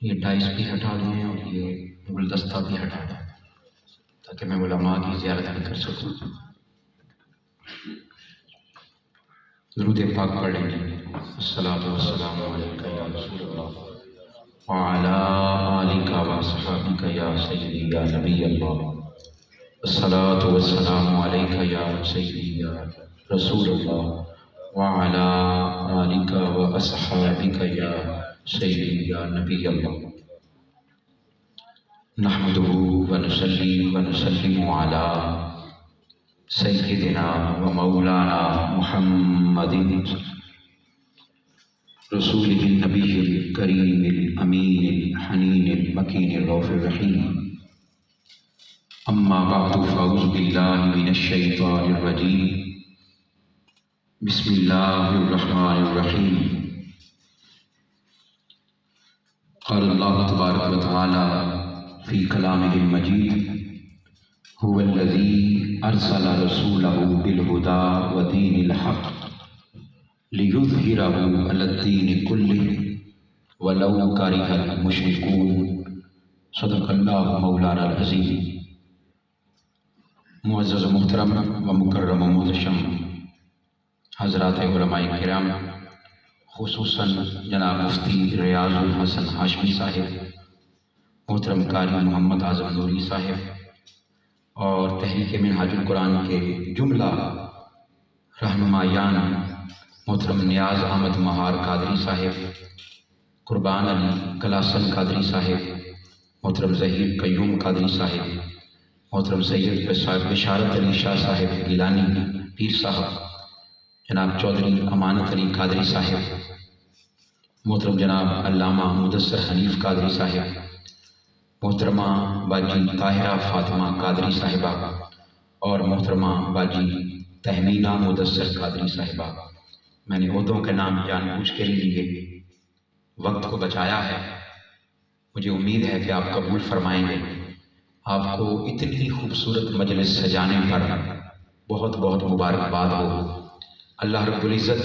یہ ڈائس بھی ہٹا دیں اور یہ گلدستہ بھی ہٹا دیں تاکہ میں علماء کی زیارت بھی کر سکوں۔ درود پاک پڑھ لیں گے۔ الصلاۃ والسلام علیک یا رسول اللہ وعلی آلک واصحابک یا سیدی یا نبی اللہ۔ الصلاۃ والسلام علیک یا سیدی یا رسول اللہ وعلی آلک واصحابک یا سیدی یا نبی اللہ۔ نحمدہ ونصلی ونسلم علی سیدنا و مولانا محمد رسولہ النبی الکریم الامین الحنین المکین الرؤوف الرحیم۔ اما بعد فاعوذ باللہ من الشیطان الرجیم۔ بسم اللہ الرحمن الرحیم۔ قال اللہ تبارک و تعالی فی کلامہ المجید هو الذی ارسل رسولہ بالہدی ودین الحق لیظہرہ علی الدین کلہ ولو کرہ المشرکون۔ صدق اللہ مولانا العظیم۔ معزز و محترم و مکرم و محتشم حضرات علماء کرام، خصوصاً جناب مفتی ریاض الحسن ہاشمی صاحب، محترم قاری محمد اعظم نوری صاحب، اور تحریک منہاج القرآن کے جملہ رہنمایان محترم نیاز احمد مہار قادری صاحب، قربان علی گلاسن قادری صاحب، محترم ظہیر قیوم قادری صاحب، محترم سید بشارت علی شاہ صاحب گیلانی پیر صاحب، جناب چودھری امانت علی قادری صاحب، محترم جناب علامہ مدثر حنیف قادری صاحب، محترمہ باجی طاہرہ فاطمہ قادری صاحبہ، اور محترمہ باجی تہمینہ مدثر قادری صاحبہ۔ میں نے عہدوں کے نام جان بوجھ کے لیے وقت کو بچایا ہے۔ مجھے امید ہے کہ آپ قبول فرمائیں گے۔ آپ کو اتنی خوبصورت مجلس سجانے پر بہت بہت مبارکباد ہو۔ اللہ رب العزت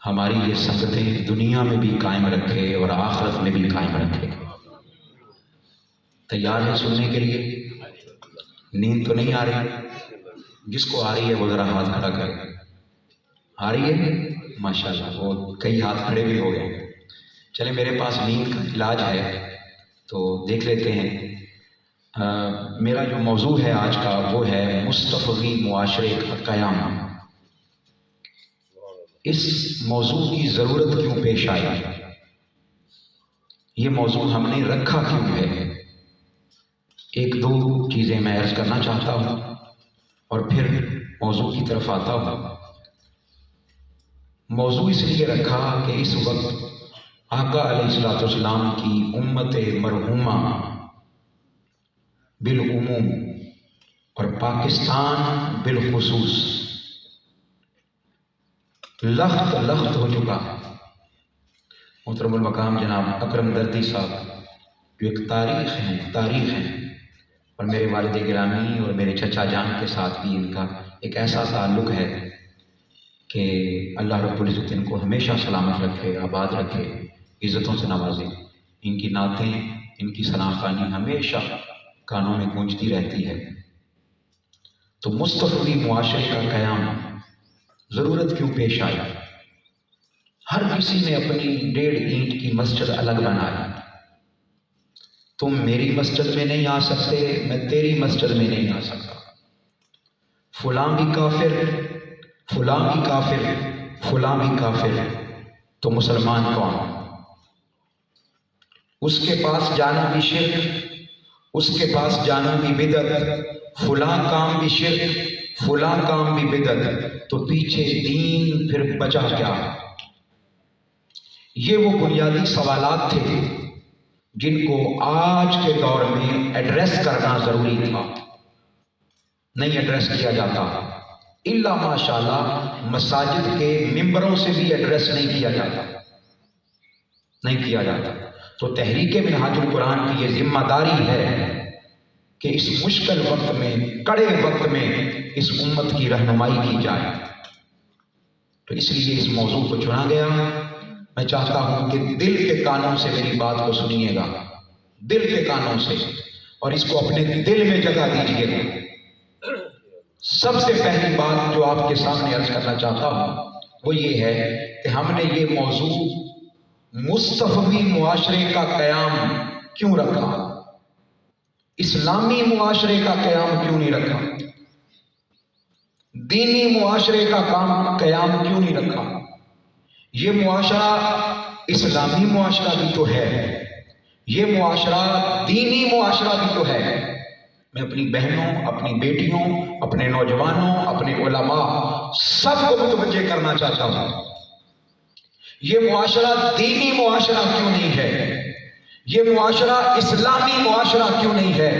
ہماری یہ سنگتیں دنیا میں بھی قائم رکھے اور آخرت میں بھی قائم رکھے۔ تیار ہے سننے کے لیے؟ نیند تو نہیں آ رہی؟ جس کو آ رہی ہے وہ ذرا ہاتھ کھڑا کرے۔ آ رہی ہے؟ ماشاءاللہ، وہ کئی ہاتھ کھڑے بھی ہو گئے۔ چلیں، میرے پاس نیند کا علاج ہے تو دیکھ لیتے ہیں۔ میرا جو موضوع ہے آج کا وہ ہے مستفیض معاشرے کا قیام۔ اس موضوع کی ضرورت کیوں پیش آئی؟ یہ موضوع ہم نے رکھا کیوں ہے؟ ایک دو چیزیں میں عرض کرنا چاہتا ہوں اور پھر موضوع کی طرف آتا ہوں۔ موضوع اس لیے رکھا کہ اس وقت آقا علیہ السلام کی امت مرحومہ بالعموم اور پاکستان بالخصوص لخت ہو چکا۔ محترم المقام جناب اکرم دردی صاحب جو ایک تاریخ ہیں، اور میرے والد گرامی اور میرے چچا جان کے ساتھ بھی ان کا ایک ایسا تعلق ہے کہ اللہ رب العزت ان کو ہمیشہ سلامت رکھے، آباد رکھے، عزتوں سے نوازے۔ ان کی نعتیں، ان کی ثناءخوانی ہمیشہ کانوں میں گونجتی رہتی ہے۔ تو مستفیض معاشرے کا قیام ضرورت کیوں پیش آئی؟ ہر کسی نے اپنی 1.5 اینٹ کی مسجد الگ بنائی۔ تم میری مسجد میں نہیں آ سکتے، میں تیری مسجد میں نہیں آ سکتا۔ فلاں بھی کافر، فلاں بھی کافر، فلاں بھی کافر، تو مسلمان کون؟ اس کے پاس جانا بھی شرک، اس کے پاس جانا بھی بدعت، فلاں کام بھی شرک، فلاں کام بھی بدعت، تو پیچھے دین پھر بچا کیا؟ یہ وہ بنیادی سوالات تھے جن کو آج کے دور میں ایڈریس کرنا ضروری تھا۔ نہیں ایڈریس کیا جاتا، الا ماشاءاللہ مساجد کے ممبروں سے بھی ایڈریس نہیں کیا جاتا۔ تو تحریک منہاج القرآن کی یہ ذمہ داری ہے کہ اس مشکل وقت میں، کڑے وقت میں اس امت کی رہنمائی کی جائے۔ تو اس لیے اس موضوع کو چنا گیا۔ میں چاہتا ہوں کہ دل کے کانوں سے میری بات کو سنیے گا، دل کے کانوں سے، اور اس کو اپنے دل میں جگہ دیجیے گا۔ سب سے پہلی بات جو آپ کے سامنے عرض کرنا چاہتا ہوں وہ یہ ہے کہ ہم نے یہ موضوع مصطفی معاشرے کا قیام کیوں رکھا، اسلامی معاشرے کا قیام کیوں نہیں رکھا، دینی معاشرے کا قیام کیوں نہیں رکھا؟ یہ معاشرہ اسلامی معاشرہ بھی تو ہے، یہ معاشرہ دینی معاشرہ بھی تو ہے۔ میں اپنی بہنوں، اپنی بیٹیوں، اپنے نوجوانوں، اپنے علماء سب کو متوجہ کرنا چاہتا ہوں، یہ معاشرہ دینی معاشرہ کیوں نہیں ہے، یہ معاشرہ اسلامی معاشرہ کیوں نہیں ہے،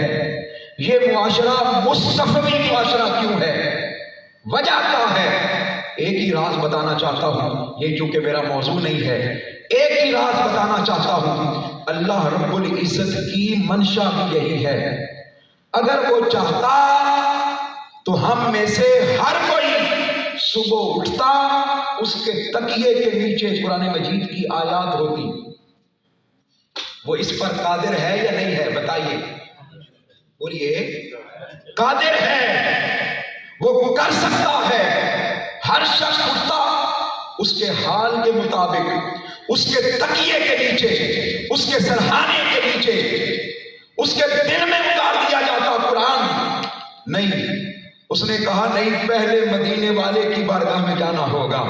یہ معاشرہ مصطفی معاشرہ کیوں ہے؟ وجہ کیا ہے؟ ایک ہی راز بتانا چاہتا ہوں، یہ چونکہ میرا موضوع نہیں ہے، ایک ہی راز بتانا چاہتا ہوں۔ اللہ رب العزت کی منشا بھی یہی ہے، اگر وہ چاہتا تو ہم میں سے ہر کوئی صبح اٹھتا، اس کے تکیے کے نیچے قرآن مجید کی آیات ہوتی۔ وہ اس پر قادر ہے یا نہیں ہے؟ بتائیے، بولیے، قادر ہے، وہ کر سکتا ہے۔ ہر شخص اٹھتا، اس کے حال کے مطابق، اس کے تکیے کے نیچے، اس کے سرہانے کے نیچے، اس کے دل میں اتار دیا جاتا قرآن۔ نہیں، اس نے کہا نہیں، پہلے مدینے والے کی بارگاہ میں جانا ہوگا،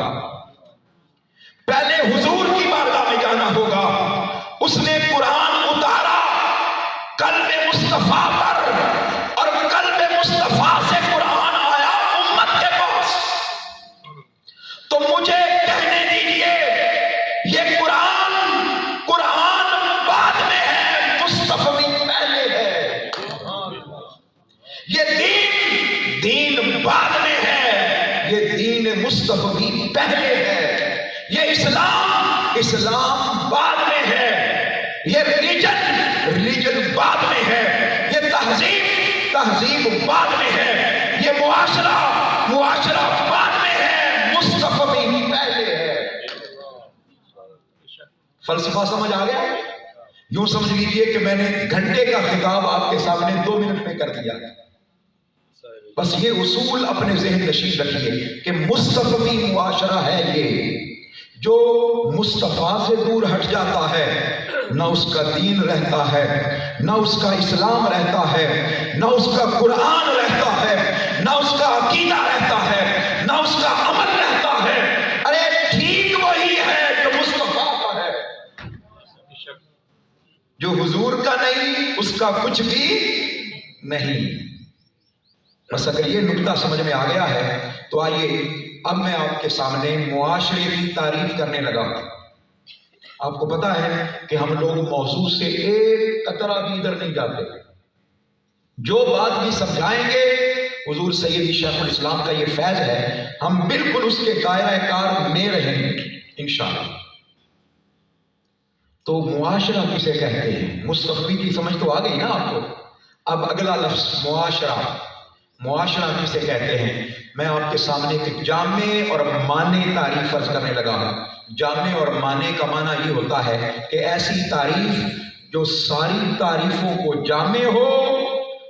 پہلے حضور کی بارگاہ میں جانا ہوگا۔ اس نے قرآن اتارا قلب مصطفیٰ پر، اور قلب مصطفیٰ سے قرآن آیا امت کے پاس۔ تو مجھے کہنے دیجئے، یہ قرآن بعد میں ہے، مصطفی پہلے ہے۔ یہ دین بعد میں ہے، یہ دین مصطفی پہلے ہے۔ یہ اسلام بعد میں ہے، یہ ریلیجن بعد میں ہے، یہ تہذیب بعد میں ہے، یہ معاشرہ بعد میں ہے، مصطفی پہلے ہے۔ فلسفہ سمجھ آ گیا؟ یوں سمجھ لیجئے کہ میں نے گھنٹے کا خطاب آپ کے سامنے 2 منٹ میں کر دیا۔ بس یہ اصول اپنے ذہن نشین رکھیے کہ مصطفی معاشرہ ہے یہ، جو مصطفیٰ سے دور ہٹ جاتا ہے، نہ اس کا دین رہتا ہے، نہ اس کا اسلام رہتا ہے، نہ اس کا قرآن رہتا ہے، نہ اس کا عقیدہ رہتا ہے، نہ اس کا عمل رہتا ہے۔ ارے ٹھیک وہی ہے جو مصطفیٰ کا ہے، جو حضور کا نہیں، اس کا کچھ بھی نہیں۔ بس اگر یہ نکتہ سمجھ میں آ گیا ہے تو آئیے اب میں آپ کے سامنے معاشرے کی تعریف کرنے لگا۔ آپ کو پتا ہے کہ ہم لوگ موضوع سے ایک قطرہ بھی ادھر نہیں جاتے، جو بات بھی سمجھائیں گے حضور سیدی شیخ الاسلام کا یہ فیض ہے، ہم بالکل اس کے دائرہ کار میں رہیں گے انشاءاللہ۔ تو معاشرہ کسے کہتے ہیں؟ مصطفی کی سمجھ تو آ گئی نا آپ کو؟ اب اگلا لفظ معاشرہ کسے کہتے ہیں؟ میں آپ کے سامنے ایک جامع اور معنی تعریف فرض کرنے لگا ہوں۔ جامع اور معنی کا معنی یہ ہوتا ہے کہ ایسی تعریف جو ساری تعریفوں کو جامع ہو،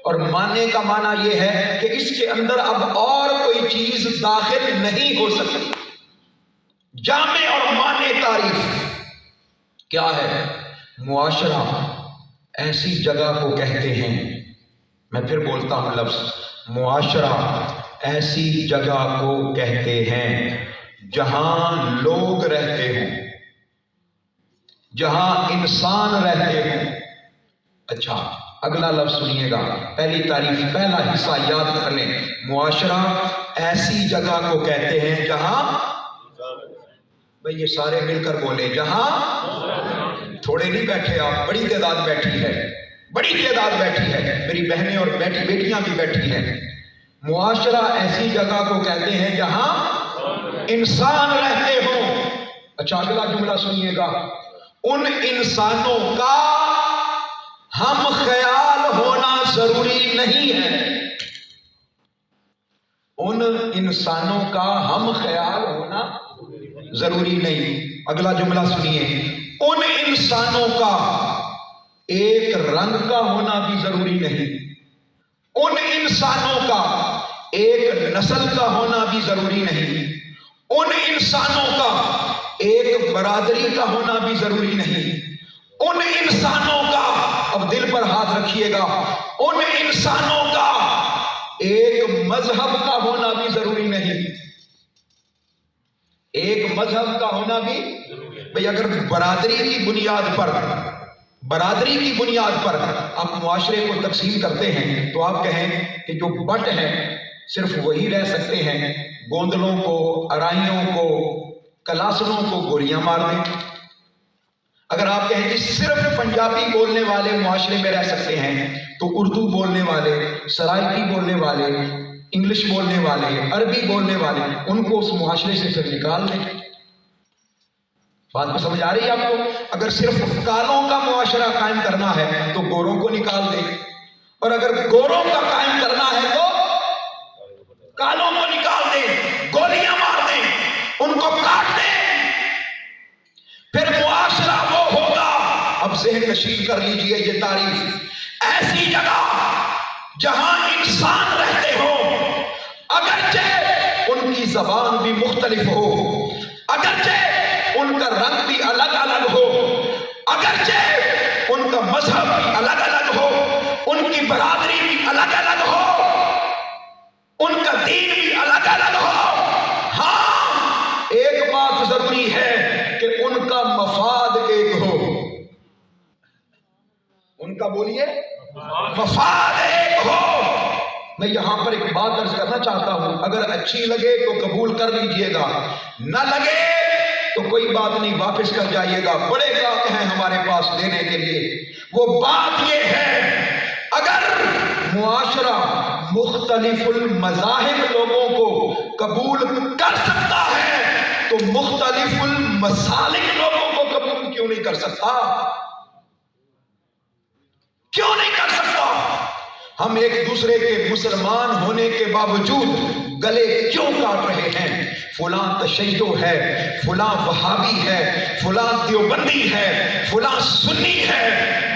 اور معنی کا معنی یہ ہے کہ اس کے اندر اب اور کوئی چیز داخل نہیں ہو سکتی۔ جامع اور معنی تعریف کیا ہے؟ معاشرہ ایسی جگہ کو کہتے ہیں، میں پھر بولتا ہوں لفظ، معاشرہ ایسی جگہ کو کہتے ہیں جہاں لوگ رہتے ہوں، جہاں انسان رہتے ہوں۔ اچھا، اگلا لفظ سنیے گا، پہلی تعریف پہلا حصہ یاد کر لیں۔ معاشرہ ایسی جگہ کو کہتے ہیں جہاں، بھئی یہ سارے مل کر بولے، جہاں، تھوڑے نہیں بیٹھے آپ، بڑی تعداد بیٹھی ہے، بڑی تعداد بیٹھی ہے، میری بہنیں اور بیٹیاں بھی بیٹھی ہیں۔ معاشرہ ایسی جگہ کو کہتے ہیں جہاں انسان رہتے ہوں۔ اچھا اگلا جملہ سنیے گا، ان انسانوں کا ہم خیال ہونا ضروری نہیں ہے۔ ان انسانوں کا ہم خیال ہونا ضروری نہیں۔ اگلا جملہ سنیے، ان انسانوں کا ایک رنگ کا ہونا بھی ضروری نہیں، ان انسانوں کا ایک نسل کا ہونا بھی ضروری نہیں، ان انسانوں کا ایک برادری کا ہونا بھی ضروری نہیں، ان انسانوں کا، اب دل پر ہاتھ رکھیے گا، ان انسانوں کا ایک مذہب کا ہونا بھی ضروری نہیں، ایک مذہب کا ہونا بھی، بھئی اگر برادری کی بنیاد پر آپ معاشرے کو تقسیم کرتے ہیں تو آپ کہیں کہ جو بٹ ہیں صرف وہی رہ سکتے ہیں، گوندلوں کو، ارائیوں کو، کلاسنوں کو گولیاں مار دیں۔ اگر آپ کہیں کہ صرف پنجابی بولنے والے معاشرے میں رہ سکتے ہیں تو اردو بولنے والے، سرائکی بولنے والے، انگلش بولنے والے، عربی بولنے والے، ان کو اس معاشرے سے پھر نکال دیں۔ بات کو سمجھ آ رہی ہے آپ کو؟ اگر صرف کالوں کا معاشرہ قائم کرنا ہے تو گوروں کو نکال دیں، اور اگر گوروں کا قائم کرنا ہے تو کالوں کو نکال دیں، گولیاں مار دیں، ان کو کاٹ دیں، پھر معاشرہ وہ ہوگا۔ اب ذہن نشین کر لیجئے یہ تعریف، ایسی جگہ جہاں انسان رہتے ہو، اگرچہ ان کی زبان بھی مختلف ہو، اگرچہ ان کا رنگ بھی الگ الگ ہو، اگرچہ ان کا مذہب بھی الگ الگ ہو، ان کی برادری بھی الگ الگ ہو، ان کا دین بھی الگ الگ ہو، ہاں ایک بات ضروری ہے کہ ان کا مفاد ایک ہو۔ ان کا بولیے مفاد ایک ہو۔ میں یہاں پر ایک بات عرض کرنا چاہتا ہوں، اگر اچھی لگے تو قبول کر لیجئے گا، نہ لگے تو کوئی بات نہیں، واپس کر جائیے گا، بڑے گاہک ہیں ہمارے پاس دینے کے لیے۔ وہ بات یہ ہے، اگر معاشرہ مختلف المذاہب لوگوں کو قبول کر سکتا ہے تو مختلف المسالک لوگوں کو قبول کیوں نہیں کر سکتا؟ کیوں نہیں کر سکتا؟ ہم ایک دوسرے کے مسلمان ہونے کے باوجود گلے کیوں کاٹ رہے ہیں؟ فلاں تشیع ہے، فلاں وہابی ہے، فلاں دیوبندی ہے، فلاں سنی ہے۔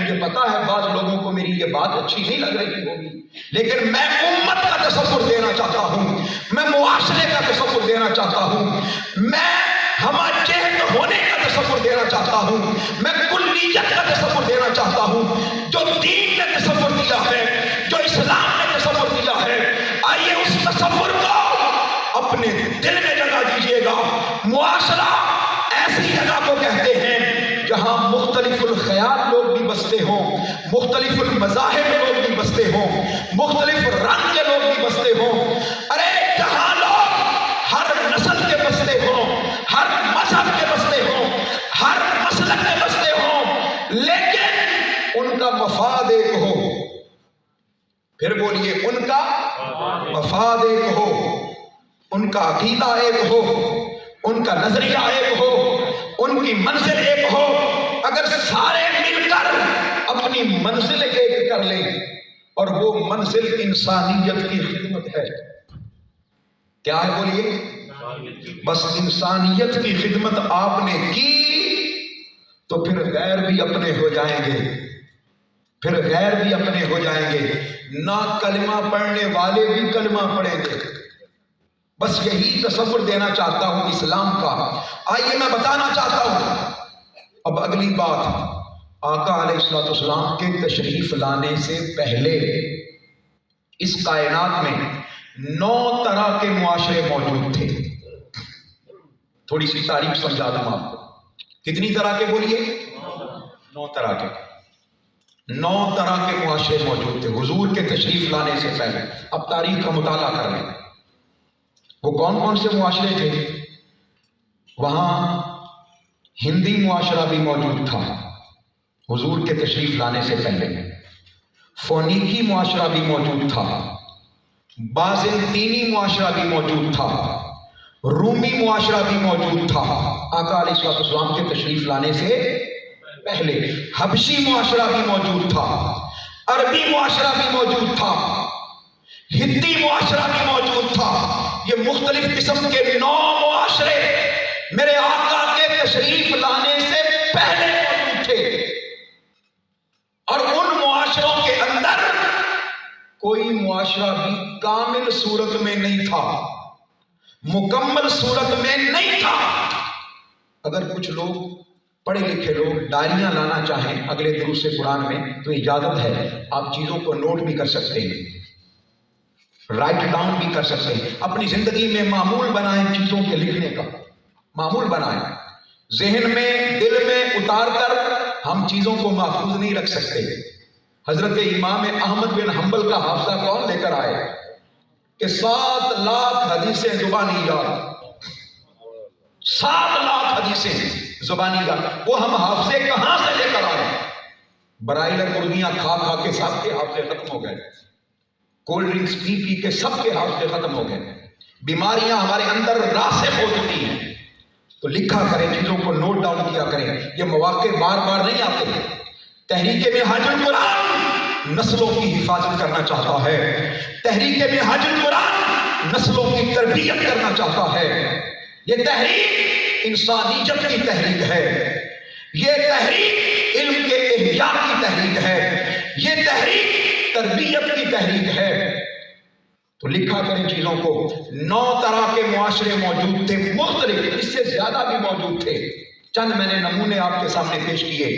مجھے پتا ہے بعض لوگوں کو میری یہ بات اچھی نہیں لگ رہی ہوگی، لیکن میں امت کا تصور دینا چاہتا ہوں، میں معاشرے کا تصور دینا چاہتا ہوں، میں ہمہ جہت ہونے کا تصور دینا چاہتا ہوں، میں کلیت کا تصور دینا چاہتا ہوں، جو دین نے تصور دیا ہے، جو اسلام نے تصور دیا ہے۔ آئیے اس تصور کو اپنے دل میں جگہ دیجئے گا۔ معاشرہ ایسی جگہ کو کہتے ہیں جہاں مختلف الخیال لوگ بھی بستے ہوں، مختلف المذاہب لوگ بھی بستے ہوں، مختلف رنگ کے لوگ بھی بستے ہوں۔ ارے جہاں لوگ ہر نسل کے بستے ہوں، ہر مذہب کے بستے ہوں، ہر مسلک کے بستے ہوں، لیکن ان کا مفاد ایک ہو۔ پھر بولیے، ان کا مفاد ایک ہو، ان کا عقیدہ ایک ہو، ان کا نظریہ ایک ہو، ان کی منزل ایک ہو۔ اگر سارے مل کر اپنی منزل ایک کر لیں، اور وہ منزل انسانیت کی خدمت ہے، کیا ہے بولیے؟ بس انسانیت کی خدمت آپ نے کی تو پھر غیر بھی اپنے ہو جائیں گے، پھر غیر بھی اپنے ہو جائیں گے، نہ کلمہ پڑھنے والے بھی کلمہ پڑھیں گے۔ بس یہی تصور دینا چاہتا ہوں اسلام کا۔ آئیے میں بتانا چاہتا ہوں اب اگلی بات، آقا علیہ السلام کے تشریف لانے سے پہلے اس کائنات میں 9 طرح کے معاشرے موجود تھے۔ تھوڑی سی تاریخ سمجھا دوں آپ کو۔ کتنی طرح کے بولیے؟ 9 طرح کے۔ 9 طرح کے معاشرے موجود تھے حضور کے تشریف لانے سے پہلے۔ اب تاریخ کا مطالعہ کر لیں، وہ کون کون سے معاشرے تھے؟ وہاں ہندی معاشرہ بھی موجود تھا حضور کے تشریف لانے سے پہلے، فونیکی معاشرہ بھی موجود تھا، بازنطینی معاشرہ بھی موجود تھا، رومی معاشرہ بھی موجود تھا آقا علیہ السلام کے تشریف لانے سے پہلے، حبشی معاشرہ بھی موجود تھا، عربی معاشرہ بھی موجود تھا، ہندی معاشرہ بھی موجود تھا۔ یہ مختلف قسم کے 9 معاشرے میرے آقا کے تشریف لانے سے پہلے موجود تھے، اور ان معاشروں کے اندر کوئی معاشرہ بھی کامل صورت میں نہیں تھا، مکمل صورت میں نہیں تھا۔ اگر کچھ لوگ پڑھے لکھے لوگ ڈائریاں لانا چاہیں اگلے دروس قرآن میں تو اجازت ہے، آپ چیزوں کو نوٹ بھی کر سکتے ہیں، رائٹ ڈاؤن بھی کر سکتے ہیں، اپنی زندگی میں معمول بنائیں چیزوں کے لکھنے کا، معمول بنائیں، ذہن میں دل میں اتار کر ہم چیزوں کو محفوظ نہیں رکھ سکتے۔ حضرت امام احمد بن حنبل کا حافظہ کون لے کر آئے کہ 7 لاکھ حدیثیں زبانی یاد، 7 لاکھ حدیثیں زبانی یاد، وہ ہم حافظے کہاں سے لے کر آئے؟ برائلر مرغیاں کھا کھا کے سب کے حافظے ختم ہو گئے، کولڈ ڈرنکس پی پی کے سب کے حافظے ختم ہو گئے، بیماریاں ہمارے اندر راسخ ہو چکی ہیں۔ تو لکھا کریں، چیزوں کو نوٹ ڈاؤن کیا کریں، یہ مواقع بار بار نہیں آتے۔ تحریک منہاج القرآن نسلوں کی حفاظت کرنا چاہتا ہے، تحریک منہاج القرآن نسلوں کی تربیت کرنا چاہتا ہے۔ یہ تحریک انسانیت کی تحریک ہے، یہ تحریک علم کے احیاء کی تحریک ہے، یہ تحریک تربیت کی تحریک ہے۔ تو لکھا کریں چیزوں کو۔ 9 طرح کے معاشرے موجود تھے، مختلف، اس سے زیادہ بھی موجود تھے، چند میں نے نمونے آپ کے سامنے پیش کیے۔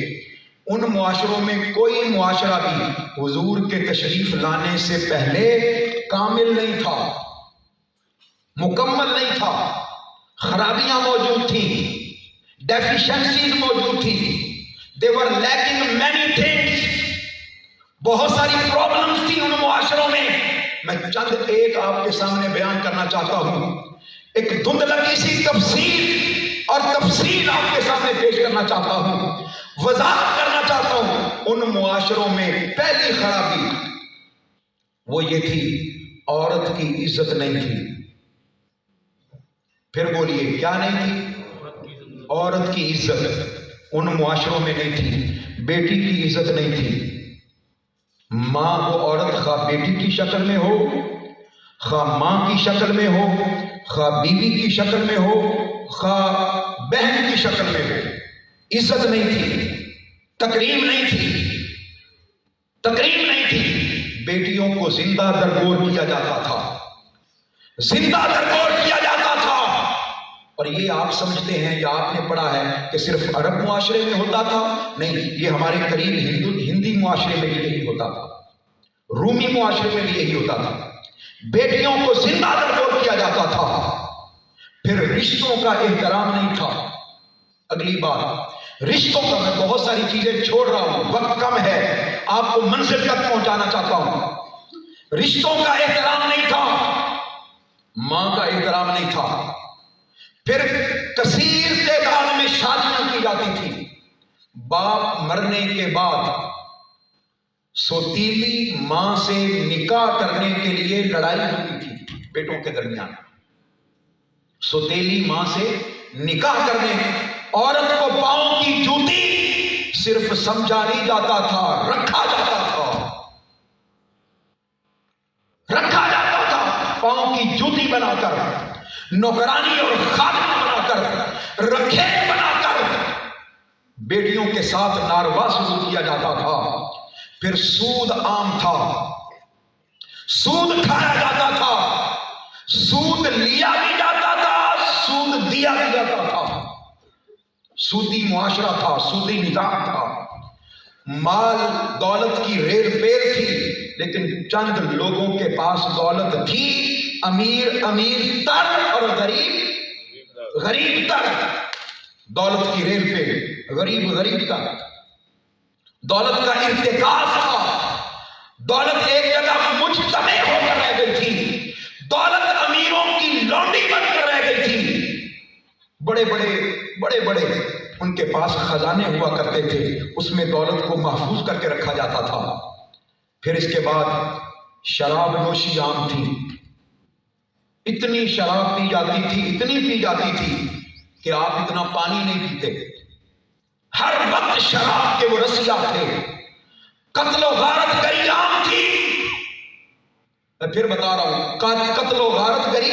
ان معاشروں میں کوئی معاشرہ بھی حضور کے تشریف لانے سے پہلے کامل نہیں تھا، مکمل نہیں تھا، خرابیاں موجود تھیں، ڈیفیشنسیز موجود تھیں، they were lacking many things، بہت ساری پرابلمز تھی ان معاشروں میں۔ میں چند ایک آپ کے سامنے بیان کرنا چاہتا ہوں، ایک دھندلکی سی تفصیل اور تفصیل آپ کے سامنے پیش کرنا چاہتا ہوں، وضاحت کرنا چاہتا ہوں۔ ان معاشروں میں پہلی خرابی وہ یہ تھی، عورت کی عزت نہیں تھی۔ پھر بولیے کیا نہیں تھی؟ عورت کی عزت ان معاشروں میں نہیں تھی، بیٹی کی عزت نہیں تھی۔ ماں کو عورت خواہ بیٹی کی شکل میں ہو، خواہ ماں کی شکل میں ہو، خواہ بیوی کی شکل میں ہو، خواہ بہن کی شکل میں ہو، عزت نہیں تھی، تکریم نہیں تھی، تکریم نہیں تھی۔ بیٹیوں کو زندہ درگور کیا جاتا تھا، زندہ درگور کیا جاتا تھا۔ اور یہ آپ سمجھتے ہیں یا آپ نے پڑھا ہے کہ صرف عرب معاشرے میں ہوتا تھا؟ نہیں، یہ ہمارے قریب ہندی معاشرے میں بھی یہی ہوتا تھا، رومی معاشرے میں بھی یہی ہوتا تھا، بیٹیوں کو زندہ درگور کیا جاتا تھا۔ پھر رشتوں کا احترام نہیں تھا۔ اگلی بات، رشتوں کا، میں بہت ساری چیزیں چھوڑ رہا ہوں، وقت کم ہے، آپ کو منزل تک پہنچانا چاہتا ہوں۔ رشتوں کا احترام نہیں تھا، ماں کا احترام نہیں تھا۔ پھر کثیر تعداد میں شادیاں کی جاتی تھی، باپ مرنے کے بعد سوتیلی ماں سے نکاح کرنے کے لیے لڑائی ہوتی تھی بیٹوں کے درمیان، سوتیلی ماں سے نکاح کرنے، عورت کو پاؤں کی جوتی صرف سمجھا نہیں جاتا تھا، رکھا جاتا تھا، رکھا جاتا تھا، پاؤں کی جوتی بنا کر، نوکرانی اور خادمہ بنا کر، رکھے بنا کر بیٹیوں کے ساتھ ناروا سلوک کیا جاتا تھا۔ پھر سود عام تھا، سود کھایا جاتا تھا، سود لیا بھی جاتا تھا، سود دیا بھی جاتا تھا، سودی معاشرہ تھا، سودی نظام تھا۔ مال دولت کی ریل پیل تھی، لیکن چند لوگوں کے پاس دولت تھی، امیر امیر تر اور غریب غریب تر، دولت کی ریل پہ غریب غریب تر، دولت کا ارتکاز تھا، دولت ایک جگہ مجتمع ہو کر رہ گئی تھی، دولت امیروں کی لونڈی بن کر رہ گئی تھی۔ بڑے بڑے ان کے پاس خزانے ہوا کرتے تھے، اس میں دولت کو محفوظ کر کے رکھا جاتا تھا۔ پھر اس کے بعد شراب نوشی عام تھی، اتنی شراب پی جاتی تھی، اتنی پی جاتی تھی کہ آپ اتنا پانی نہیں پیتے، ہر وقت شراب کے وہ رسیا تھے۔ قتل و غارت گری عام تھی، میں پھر بتا رہا ہوں، قتل و غارت گری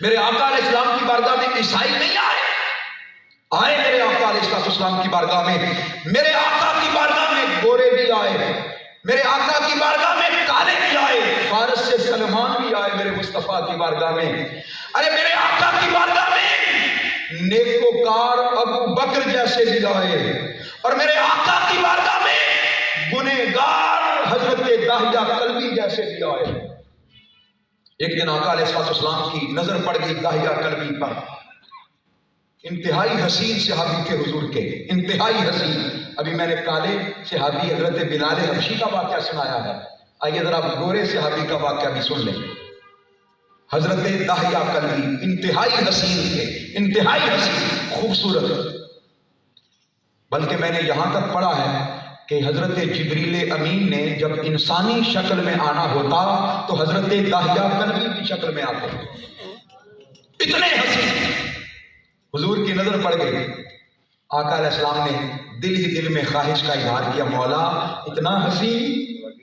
میرے آقا علیہ السلام کی بارگاہ میں عیسائی نہیں آئے میرے آقا علیہ السلام کی بارگاہ میں، میرے آقا کی بارگاہ میں گورے بھی آئے، میرے آقا کی بارگاہ میں کالے بھی آئے، فارس سے سلمان بھی آئے میرے مصطفیٰ کی بارگاہ میں۔ ارے میرے آقا کی بارگاہ میں نیکوکار ابو بکر جیسے بھی آئے، اور میرے آقا کی بارگاہ میں گنہگار حضرت داہیہ کلبی جیسے بھی آئے۔ ایک دن آقا علیہ السلام کی نظر پڑ گئی داہیہ کلبی پر، انتہائی حسین صحابی تھے حضور کے، انتہائی حسین۔ ابھی میں نے کالے صحابی حضرت بلال حبشی کا واقعہ سنایا ہے، آئیے ذرا گورے صحابی کا واقعہ بھی سن لیں۔ حضرت داہیہ کلبی انتہائی حسین تھے، انتہائی حسین، خوبصورت، بلکہ میں نے یہاں تک پڑھا ہے کہ حضرت جبریل امین نے جب انسانی شکل میں آنا ہوتا تو حضرت داہیہ کلبی کی شکل میں آتے، اتنے حسین۔ حضور کی نظر پڑ گئی، آقا علیہ السلام نے دل ہی دل میں خواہش کا اظہار کیا، مولا اتنا حسین،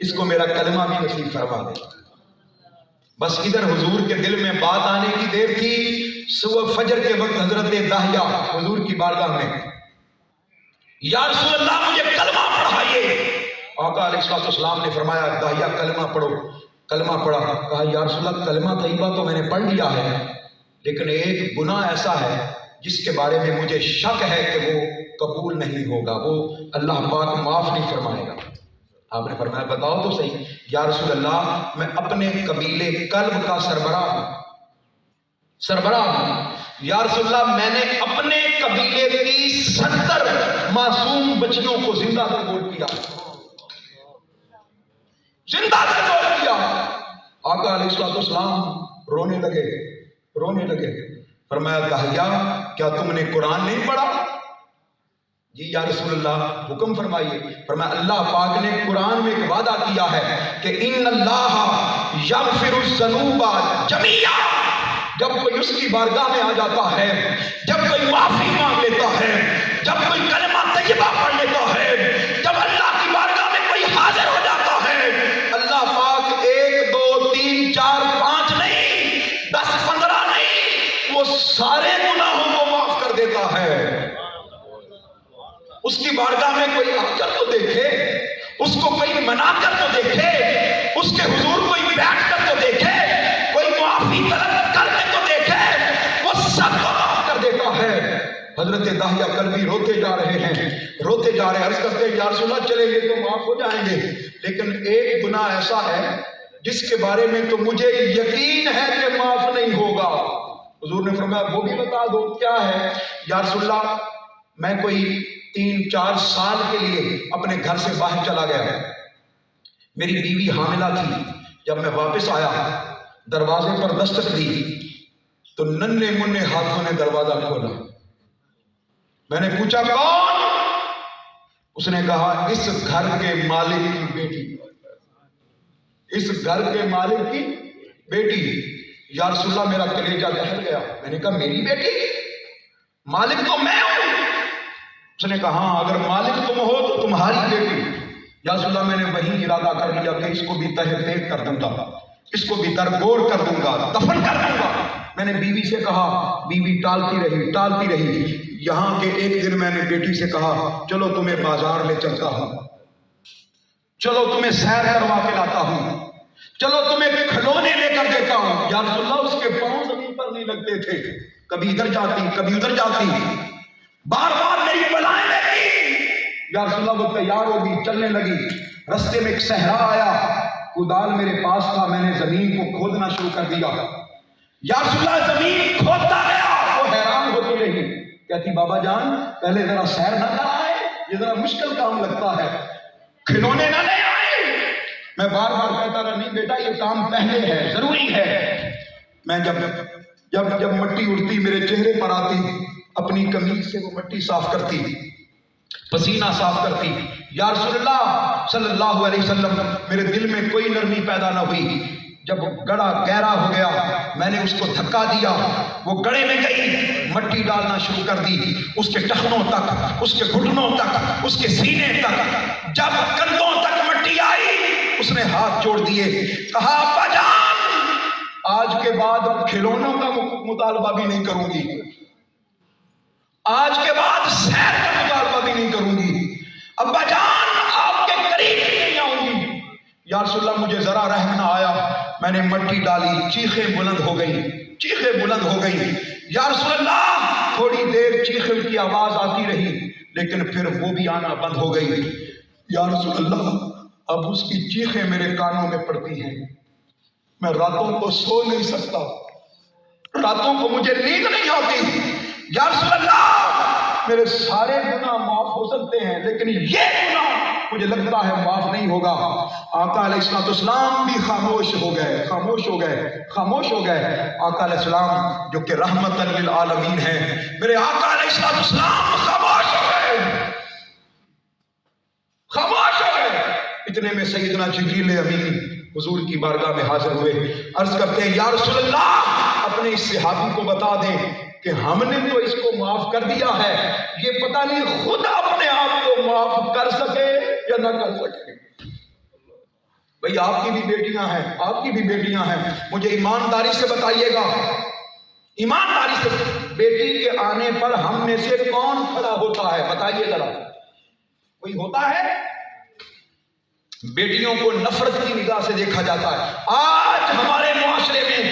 اس کو میرا کلمہ بھی نصیب فرما دے۔ بس ادھر حضور کے دل میں بات آنے کی دیر تھی، صبح فجر کے وقت حضرت داہیہ حضور کی بارگاہ میں، یا رسول اللہ مجھے کلمہ پڑھائیے۔ آقا علیہ السلام نے فرمایا داہیہ کلمہ پڑھو۔ کلمہ پڑھا، کہا یا رسول اللہ کلمہ طیبہ تو میں نے پڑھ لیا ہے، لیکن ایک گناہ ایسا ہے جس کے بارے میں مجھے شک ہے کہ وہ قبول نہیں ہوگا، وہ اللہ پاک معاف نہیں فرمائے گا۔ آپ نے فرمایا بتاؤ تو صحیح۔ یا رسول اللہ میں اپنے قبیلے کلب کا سربراہ ہوں۔ یا رسول اللہ میں نے اپنے قبیلے کی 70 معصوم بچیوں کو زندہ کر گول کیا، زندہ کر گول کیا۔ آقا علیہ السلام رونے لگے، فرمایا داہیہ کیا تم نے قرآن نہیں پڑھا؟ جی یا رسول اللہ حکم فرمائیے۔ فرمایا اللہ پاک نے قرآن میں ایک وعدہ کیا ہے کہ ان اللہ یغفر الذنوب جمیعا، جب کوئی اس کی بارگاہ میں آ جاتا ہے، جب کوئی معافی مانگ لیتا ہے، جب کوئی کلمہ طیبہ پڑھ لیتا ہے، جب اللہ کی بارگاہ میں کوئی حاضر ہو جاتا ہے، اللہ پاک 1 2 3 4 5 نہیں، 10 15 نہیں، وہ سارے گناہوں کو معاف کر دیتا ہے۔ اس کی بارگاہ میں کوئی آ کر تو دیکھے، اس کو کوئی منا کر تو دیکھے، اس کے حضور کوئی بیٹھ کر تو دیکھے، کوئی معافی طلب کر کے تو دیکھے، وہ سب کو معاف کر دیتا ہے۔ حضرت داہیہ کلبی روتے جا رہے ہیں، عرض کرتے ہیں یا رسول اللہ چلے یہ تو معاف ہو جائیں گے، لیکن ایک گناہ ایسا ہے جس کے بارے میں تو مجھے یقین ہے کہ معاف نہیں ہوگا۔ حضور نے فرمایا وہ بھی بتا دو کیا ہے؟ یا رسول اللہ میں کوئی 3 4 سال کے لیے اپنے گھر سے باہر چلا گیا، میری بیوی حاملہ تھی، جب میں واپس آیا دروازے پر دستک دی تو ننھے منھے ہاتھوں نے دروازہ کھولا۔ میں نے پوچھا کون؟ اس نے کہا اس گھر کے مالک کی بیٹی، اس گھر کے مالک کی بیٹی۔ یا رسول اللہ میرا کلیجہ دہل گیا، میں نے کہا میری بیٹی؟ مالک تو میں ہوں۔ اس نے کہا ہاں اگر مالک تم ہو تو تمہاری بیٹی۔ یا رسول اللہ میں نے وہی ارادہ کر لیا کہ اس کو بھی تہہ تیگ کر دوں گا، اس کو بھی درگور کر دوں گا، دفن کر دوں گا۔ میں نے بیوی سے کہا، بیوی ٹالتی رہی، یہاں کے ایک دن میں نے بیٹی سے کہا چلو تمہیں بازار لے چلتا ہوں، چلو تمہیں سیر کروا کے لاتا ہوں، چلو تمہیں کھلونے لے کر دیتا ہوں۔ یا رسول اللہ اس کے پاؤں زمین پر نہیں لگتے تھے، کبھی ادھر جاتی کبھی ادھر جاتی، بار بار میری بلائیں لگی۔ یا رسول اللہ وہ تیار ہوگی، چلنے لگی، رستے میں ایک صحرا آیا، کدال میرے پاس تھا، میں نے زمین کو کھودنا شروع کر دیا۔ یا رسول اللہ زمین کھودتا گیا، وہ حیران ہوتی رہی، کہتی بابا جان پہلے ذرا سیر نہ کرائے، یہ ذرا مشکل کام لگتا ہے، کھلونے نہ لے آئے۔ میں بار بار کہتا رہا نہیں بیٹا یہ کام پہلے ہے، ضروری ہے۔ میں جب مٹی اڑتی میرے چہرے پر آتی، اپنی قمیض سے وہ مٹی صاف کرتی، پسینہ صاف کرتی۔ یا رسول اللہ صلی اللہ علیہ وسلم میرے دل میں کوئی نرمی پیدا نہ ہوئی۔ جب گڑا گہرا ہو گیا میں نے اس کو دھکا دیا، وہ گڑے میں گئی، مٹی ڈالنا شروع کر دی، اس کے ٹخنوں تک، اس کے گھٹنوں تک، اس کے سینے تک۔ جب کندھوں تک مٹی آئی اس نے ہاتھ جوڑ دیے، کہا ابا جان آج کے بعد کھلونوں کا مطالبہ بھی نہیں کروں گی، آج کے بعد سیر کا مطالبہ بھی نہیں کروں گی، ابا جان آپ کے قریب بھی نہیں آؤں گی۔ یا رسول اللہ مجھے ذرا رحم نہ آیا، میں نے مٹی ڈالی، چیخیں بلند ہو گئی، چیخیں بلند ہو گئی۔ یا رسول اللہ تھوڑی دیر چیخیں کی آواز آتی رہی، لیکن پھر وہ بھی آنا بند ہو گئی۔ یا رسول اللہ اب اس کی چیخیں میرے کانوں میں پڑتی ہیں، میں راتوں کو سو نہیں سکتا، راتوں کو مجھے نیند نہیں آتی۔ یا رسول اللہ میرے سارے گناہ معاف ہو سکتے ہیں، لیکن یہ گناہ مجھے لگتا ہے معاف نہیں ہوگا۔ آقا علیہ السلام بھی خاموش ہو گئے، خاموش ہو گئے، خاموش ہو گئے۔ آقا علیہ السلام جو کہ رحمت للعالمین ہیں، میرے آقا علیہ السلام خاموش ہو گئے، خاموش ہو گئے۔ اتنے میں سیدنا جبریل امین حضور کی بارگاہ میں حاضر ہوئے، عرض کرتے ہیں یا رسول اللہ اپنے اس صحابی کو بتا دیں کہ ہم نے تو اس کو معاف کر دیا ہے، یہ پتہ نہیں خود اپنے آپ کو معاف کر سکے یا نہ کر سکے۔ بھئی آپ کی بھی بیٹیاں ہیں، آپ کی بھی بیٹیاں ہیں، مجھے ایمانداری سے بتائیے گا، ایمانداری سے بیٹی کے آنے پر ہم میں سے کون کھڑا ہوتا ہے؟ بتائیے ذرا، کوئی ہوتا ہے؟ بیٹیوں کو نفرت کی نگاہ سے دیکھا جاتا ہے۔ آج ہمارے معاشرے میں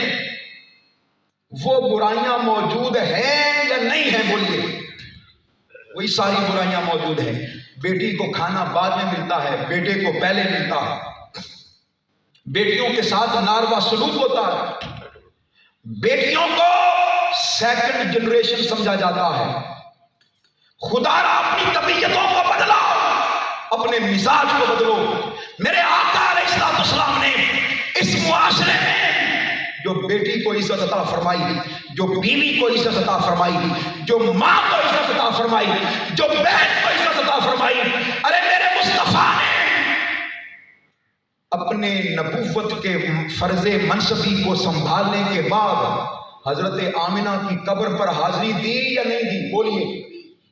وہ برائیاں موجود ہیں یا نہیں ہیں؟ بولیے، وہی ساری برائیاں موجود ہیں۔ بیٹی کو کھانا بعد میں ملتا ہے، بیٹے کو پہلے ملتا ہے، بیٹیوں کے ساتھ ناروا سلوک ہوتا ہے، بیٹیوں کو سیکنڈ جنریشن سمجھا جاتا ہے۔ خدا را اپنی طبیعتوں کو بدلا، اپنے مزاج کو بدلو۔ میرے آقا علیہ السلام نے اس معاشرے میں جو بیٹی کو عزت عطا فرمائی، جو بیوی کو عزت عطا فرمائی، جو ماں کو عزت عطا فرمائی، جو بہن کو عزت عطا فرمائی، ارے میرے مصطفیٰ نے اپنے نبوت کے فرض منصبی کو سنبھالنے کے بعد حضرت آمنہ کی قبر پر حاضری دی یا نہیں دی؟ بولیے،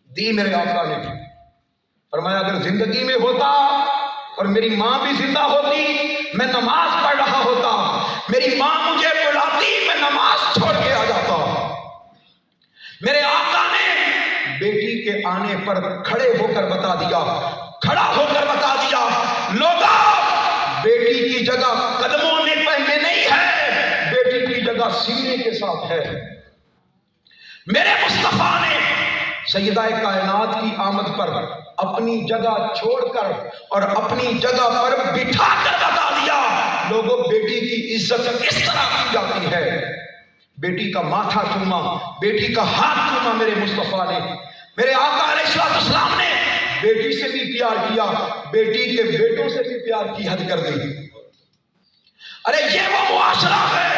دی۔ میرے آقا نے فرمایا اگر زندگی میں ہوتا اور میری ماں بھی زندہ ہوتی، میں نماز پڑھ رہا ہوتا، میری ماں مجھے بلاتی، میں نماز چھوڑ کے آ جاتا۔ میرے آقا نے بیٹی کے آنے پر کھڑے ہو کر بتا دیا، کھڑا ہو کر بتا دیا، لوگا بیٹی کی جگہ قدموں میں نہیں ہے، بیٹی کی جگہ سینے کے ساتھ ہے۔ میرے مصطفیٰ نے سیدہ کائنات کی آمد پر اپنی جگہ چھوڑ کر اور اپنی جگہ پر بٹھا کر بتا دیا، لوگوں بیٹی کی عزت اس طرح کی جاتی ہے۔ بیٹی کا ماتھا چوما، بیٹی کا ہاتھ چوما میرے مصطفیٰ نے۔ میرے آقا علیہ السلام نے بیٹی سے بھی پیار کیا، بیٹی کے بیٹوں سے بھی پیار کی حد کر دی۔ ارے یہ وہ معاشرہ ہے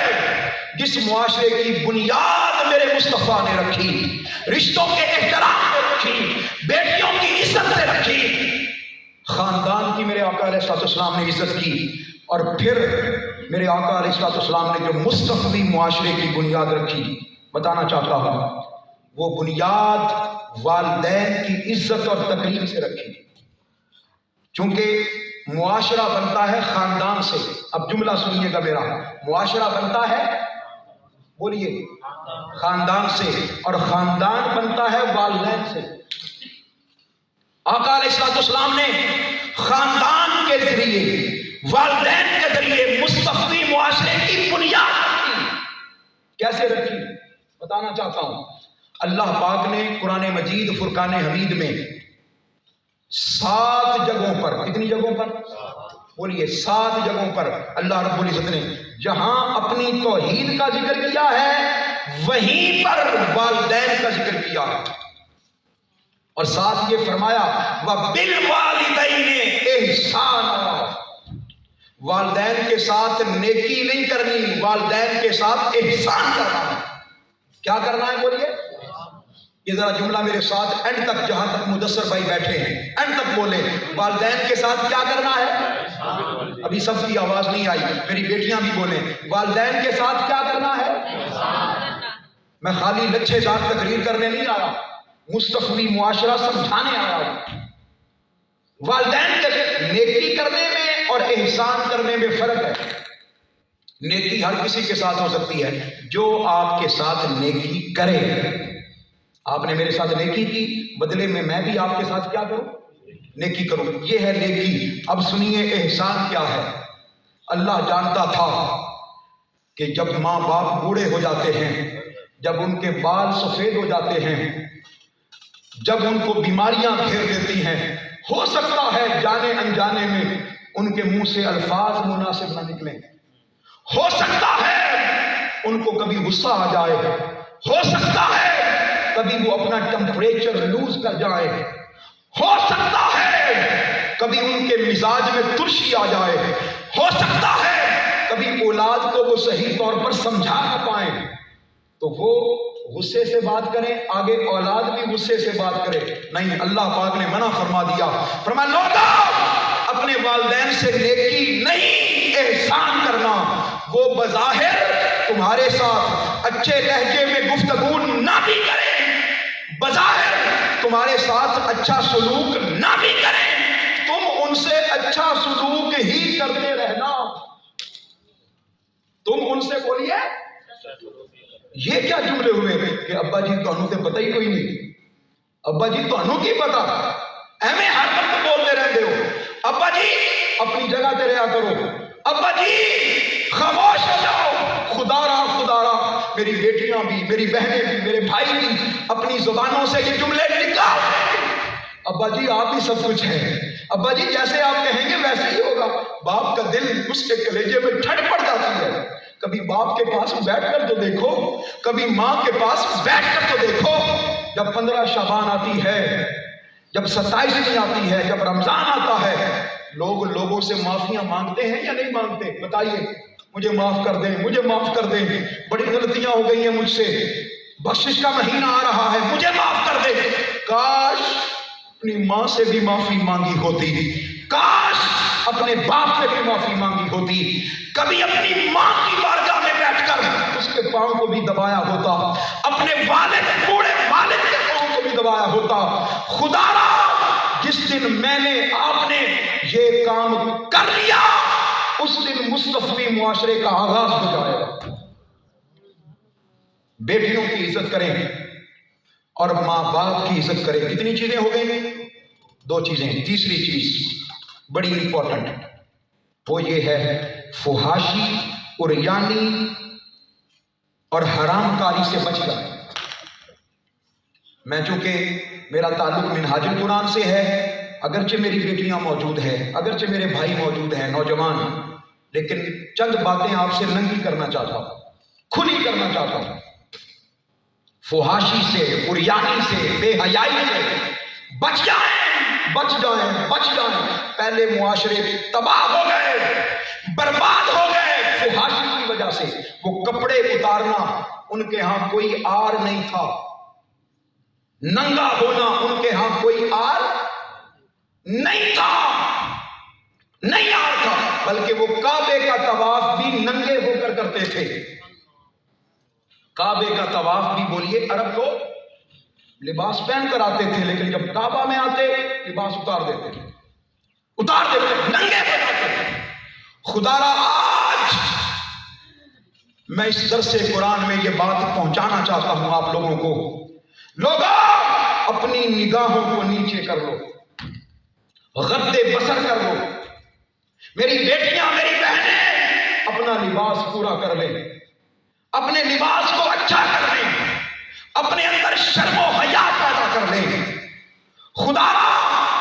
جس معاشرے کی بنیاد میرے مصطفیٰ نے رکھی، رشتوں کے احترام سے رکھی، بیٹیوں کی عزت سے رکھی، خاندان کی میرے آقا علیہ السلام نے عزت کی۔ اور پھر میرے آقا علیہ السلام نے جو مصطفی معاشرے کی بنیاد رکھی، بتانا چاہتا ہوں وہ بنیاد والدین کی عزت اور تکریم سے رکھی۔ چونکہ معاشرہ بنتا ہے خاندان سے، اب جملہ سنیے گا میرا، معاشرہ بنتا ہے، بولیے، خاندان سے، اور خاندان بنتا ہے والدین سے۔ آقا علیہ السلام نے خاندان کے ذریعے، والدین کے ذریعے مصطفی معاشرے کی بنیاد رکھی۔ کیسے رکھی بتانا چاہتا ہوں۔ اللہ پاک نے قرآن مجید فرقان حمید میں 7 جگہوں پر، کتنی جگہوں پر؟ بولیے، 7 جگہوں پر اللہ رب العزت نے جہاں اپنی توحید کا ذکر کیا ہے وہیں پر والدین کا ذکر کیا ہے، اور ساتھ یہ فرمایا وَبِالْوَالِدَيْنِ إِحْسَانًا، والدین کے ساتھ نیکی نہیں کرنی، والدین کے ساتھ احسان کرنا ہے۔ کیا کرنا ہے بولیے؟ یہ ذرا جملہ میرے ساتھ اینڈ تک، جہاں تک مدثر بھائی بیٹھے ہیں اینڈ تک بولے، والدین کے ساتھ کیا کرنا ہے؟ ابھی سب کی آواز نہیں آئی، میری بیٹیاں بھی بولیں، والدین کے ساتھ کیا کرنا ہے؟ میں خالی لچھے دار تقریر کرنے نہیں آیا، مصطفی معاشرہ سمجھانے آیا ہوں۔ والدین کے نیکی کرنے میں اور احسان کرنے میں فرق ہے۔ نیکی ہر کسی کے ساتھ ہو سکتی ہے، جو آپ کے ساتھ نیکی کرے۔ آپ نے میرے ساتھ نیکی کی، بدلے میں میں بھی آپ کے ساتھ کیا کروں؟ نیکی کروں، یہ ہے نیکی۔ اب سنیے احسان کیا ہے۔ اللہ جانتا تھا کہ جب ماں باپ بوڑھے ہو جاتے ہیں، جب ان کے بال سفید ہو جاتے ہیں، جب ان کو بیماریاں گھیر دیتی ہیں، ہو سکتا ہے جانے انجانے میں ان کے منہ سے الفاظ مناسب نہ نکلیں، ہو سکتا ہے ان کو کبھی غصہ آ جائے، ہو سکتا ہے کبھی وہ اپنا ٹمپریچر لوز کر جائے، ہو سکتا ہے کبھی ان کے مزاج میں ترشی آ جائے، ہو سکتا ہے کبھی اولاد کو وہ صحیح طور پر سمجھا نہ پائیں، تو وہ غصے سے بات کریں، آگے اولاد بھی غصے سے بات کرے۔ نہیں، اللہ پاک نے منع فرما دیا، فرمایا لوگوں اپنے والدین سے نیکی نہیں احسان کرنا، وہ بظاہر تمہارے ساتھ اچھے لہجے میں گفتگو نہ بھی کریں، بظاہر تمہارے ساتھ اچھا سلوک نہ بھی کریں، تم ان سے اچھا سلوک ہی کرتے رہنا۔ تم ان سے بولیے، یہ کیا جملے ہوئے کہ ابا جی تانوں تے پتہ ہی کوئی نہیں، ابا جی تانوں کی پتا، ایویں ہر وقت بولتے رہتے ہو، ابا جی اپنی جگہ تے رہا کرو، ابا جی خاموش ہو جاؤ، خدا را میری بیٹیاں بھی، میری بہنیں بھی، میرے بھائی بھی اپنی زبانوں سے یہ جملے نکال، ابا جی آپ ہی سب کچھ ہیں، ابا جی جیسے آپ کہیں گے ویسے ہی ہوگا۔ باپ کا دل اس کے کلیجے میں ٹھنڈ پڑ جاتی ہے۔ کبھی باپ کے پاس بیٹھ کر تو دیکھو، کبھی ماں کے پاس بیٹھ کر تو دیکھو، جب 15 شعبان آتی ہے، جب 27 آتی ہے، جب رمضان آتا ہے، لوگ لوگوں سے معافیاں مانگتے ہیں یا نہیں مانگتے؟ بتائیے، مجھے معاف کر دیں، مجھے معاف کر دیں، بڑی غلطیاں ہو گئی ہیں مجھ سے، بخشش کا مہینہ آ رہا ہے، مجھے معاف کر دیں۔ کاش اپنی ماں سے بھی معافی مانگی ہوتی، کاش اپنے باپ سے بھی معافی مانگی ہوتی، کبھی اپنی ماں کی بارگاہ میں بیٹھ کر اس کے پاؤں کو بھی دبایا ہوتا، اپنے والد بوڑھے والد کے پاؤں کو بھی دبایا ہوتا۔ خدا را جس دن میں نے آپ نے یہ کام کر لیا، اس دن مصطفی معاشرے کا آغاز ہو جائے گا۔ بیٹیوں کی عزت کریں اور ماں باپ کی عزت کریں۔ کتنی چیزیں ہو گئی؟ 2 چیزیں۔ تیسری چیز بڑی امپورٹنٹ، وہ یہ ہے فحاشی، عریانی اور حرام کاری سے بچ جائیں۔ میں چونکہ میرا تعلق منہاج القرآن سے ہے، اگرچہ میری بیٹیاں موجود ہیں، اگرچہ میرے بھائی موجود ہیں نوجوان، لیکن چند باتیں آپ سے ننگی کرنا چاہتا ہوں، کھلی کرنا چاہتا ہوں۔ فحاشی سے، عریانی سے، بے حیائی سے بچ جائیں، بچ جائیں، بچ جائیں۔ پہلے معاشرے تباہ ہو گئے، برباد ہو گئے فحاشی کی وجہ سے۔ وہ کپڑے اتارنا ان کے ہاں کوئی آر نہیں تھا، ننگا ہونا ان کے ہاں کوئی آر نہیں تھا، نہیں آر تھا، بلکہ وہ کعبے کا طواف بھی ننگے ہو کر کرتے تھے۔ کعبے کا طواف بھی بولیے عرب کو لباس پہن کر آتے تھے، لیکن جب کعبہ میں آتے لباس اتار دیتے تھے، ننگے ہو جاتے تھے۔ خدا را آج میں اس درس قرآن میں یہ بات پہنچانا چاہتا ہوں آپ لوگوں کو، لوگوں اپنی نگاہوں کو نیچے کر لو، غض بصر کر لو۔ میری بیٹیاں، میری بہنیں اپنا لباس پورا کر لیں، اپنے لباس کو اچھا کر لیں، اپنے اندر شرم و حیا پیدا کر لیں۔ خدا را